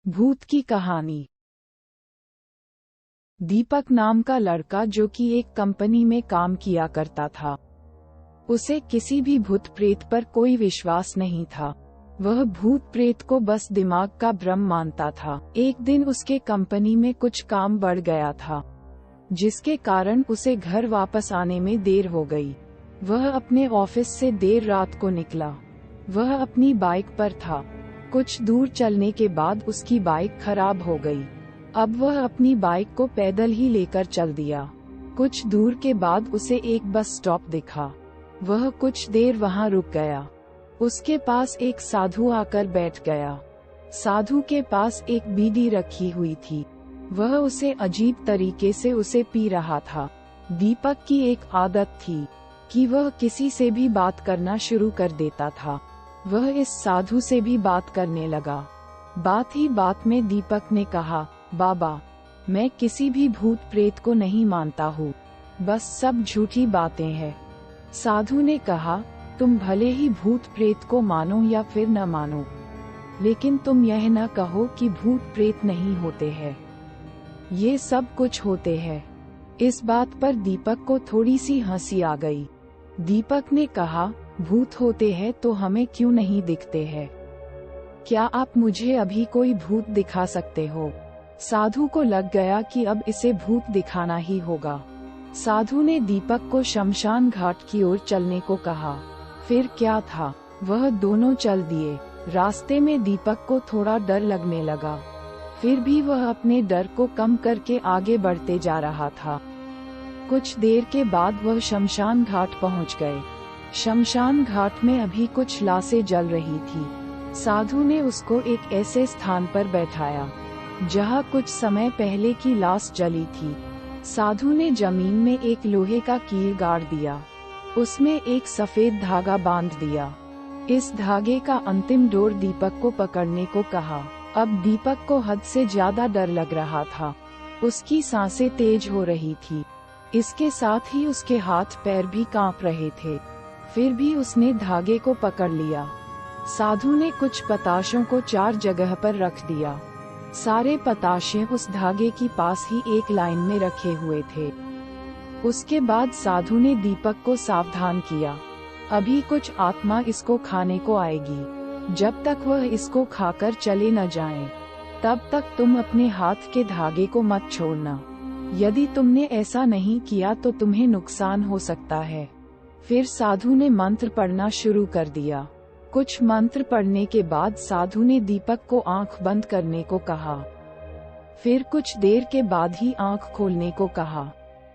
भूत की कहानी। दीपक नाम का लड़का जो कि एक कंपनी में काम किया करता था, उसे किसी भी भूत प्रेत पर कोई विश्वास नहीं था। वह भूत प्रेत को बस दिमाग का भ्रम मानता था। एक दिन उसके कंपनी में कुछ काम बढ़ गया था, जिसके कारण उसे घर वापस आने में देर हो गई। वह अपने ऑफिस से देर रात को निकला। वह अपनी बाइक पर था। कुछ दूर चलने के बाद उसकी बाइक खराब हो गई। अब वह अपनी बाइक को पैदल ही लेकर चल दिया। कुछ दूर के बाद उसे एक बस स्टॉप दिखा। वह कुछ देर वहां रुक गया। उसके पास एक साधु आकर बैठ गया। साधु के पास एक बीड़ी रखी हुई थी। वह उसे अजीब तरीके से उसे पी रहा था। दीपक की एक आदत थी कि वह किसी से भी बात करना शुरू कर देता था। वह इस साधु से भी बात करने लगा। बात ही बात में दीपक ने कहा, बाबा, मैं किसी भी भूत प्रेत को नहीं मानता हूँ, बस सब झूठी बातें हैं। साधु ने कहा, तुम भले ही भूत प्रेत को मानो या फिर न मानो, लेकिन तुम यह न कहो कि भूत प्रेत नहीं होते हैं। ये सब कुछ होते हैं। इस बात पर दीपक को थोड़ी सी हंसी आ गई। दीपक ने कहा, भूत होते हैं तो हमें क्यों नहीं दिखते हैं? क्या आप मुझे अभी कोई भूत दिखा सकते हो? साधु को लग गया कि अब इसे भूत दिखाना ही होगा। साधु ने दीपक को शमशान घाट की ओर चलने को कहा। फिर क्या था, वह दोनों चल दिए। रास्ते में दीपक को थोड़ा डर लगने लगा, फिर भी वह अपने डर को कम करके आगे बढ़ते जा रहा था। कुछ देर के बाद वह शमशान घाट पहुंच गए। शमशान घाट में अभी कुछ लाशें जल रही थी। साधु ने उसको एक ऐसे स्थान पर बैठाया जहां कुछ समय पहले की लाश जली थी। साधु ने जमीन में एक लोहे का कील गाड़ दिया। उसमें एक सफेद धागा बांध दिया। इस धागे का अंतिम डोर दीपक को पकड़ने को कहा। अब दीपक को हद से ज्यादा डर लग रहा था। उसकी सांसें तेज हो रही थी। इसके साथ ही उसके हाथ पैर भी कांप रहे थे। फिर भी उसने धागे को पकड़ लिया। साधु ने कुछ पताशों को 4 जगह पर रख दिया। सारे पताशे उस धागे की पास ही एक लाइन में रखे हुए थे। उसके बाद साधु ने दीपक को सावधान किया, अभी कुछ आत्मा इसको खाने को आएगी। जब तक वह इसको खाकर चले न जाएं, तब तक तुम अपने हाथ के धागे को मत छोड़ना। यदि तुमने ऐसा नहीं किया तो तुम्हें नुकसान हो सकता है। फिर साधु ने मंत्र पढ़ना शुरू कर दिया। कुछ मंत्र पढ़ने के बाद साधु ने दीपक को आंख बंद करने को कहा। फिर कुछ देर के बाद ही आंख खोलने को कहा।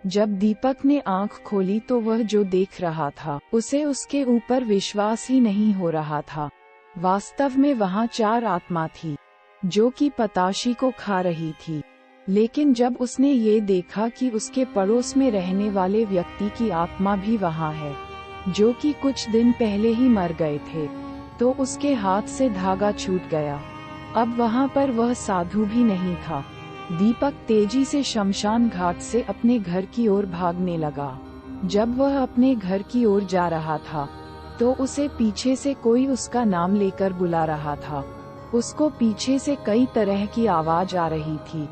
जब दीपक ने आंख खोली तो वह जो देख रहा था, उसे उसके ऊपर विश्वास ही नहीं हो रहा था। वास्तव में वहाँ 4 आत्मा थी जो कि पताशी को खा रही थी। लेकिन जब उसने ये देखा कि उसके पड़ोस में रहने वाले व्यक्ति की आत्मा भी वहाँ है, जो कि कुछ दिन पहले ही मर गए थे, तो उसके हाथ से धागा छूट गया। अब वहाँ पर वह साधु भी नहीं था। दीपक तेजी से शमशान घाट से अपने घर की ओर भागने लगा। जब वह अपने घर की ओर जा रहा था, तो उसे पीछे से कोई उसका नाम लेकर बुला रहा था। उसको पीछे से कई तरह की आवाज आ रही थी,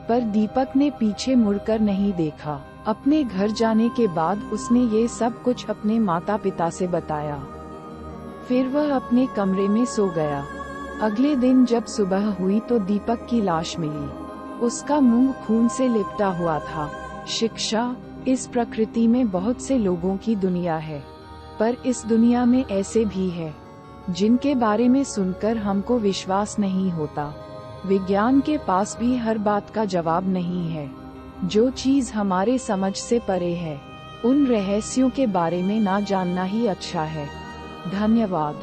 पर दीपक ने पीछे मुड़कर नहीं देखा। अपने घर जाने के बाद उसने ये सब कुछ अपने माता पिता से बताया। फिर वह अपने कमरे में सो गया। अगले दिन जब सुबह हुई तो दीपक की लाश मिली। उसका मुंह खून से लिपटा हुआ था। शिक्षा, इस प्रकृति में बहुत से लोगों की दुनिया है, पर इस दुनिया में ऐसे भी है जिनके बारे में सुनकर हमको विश्वास नहीं होता। विज्ञान के पास भी हर बात का जवाब नहीं है। जो चीज हमारे समझ से परे है, उन रहस्यों के बारे में ना जानना ही अच्छा है। धन्यवाद।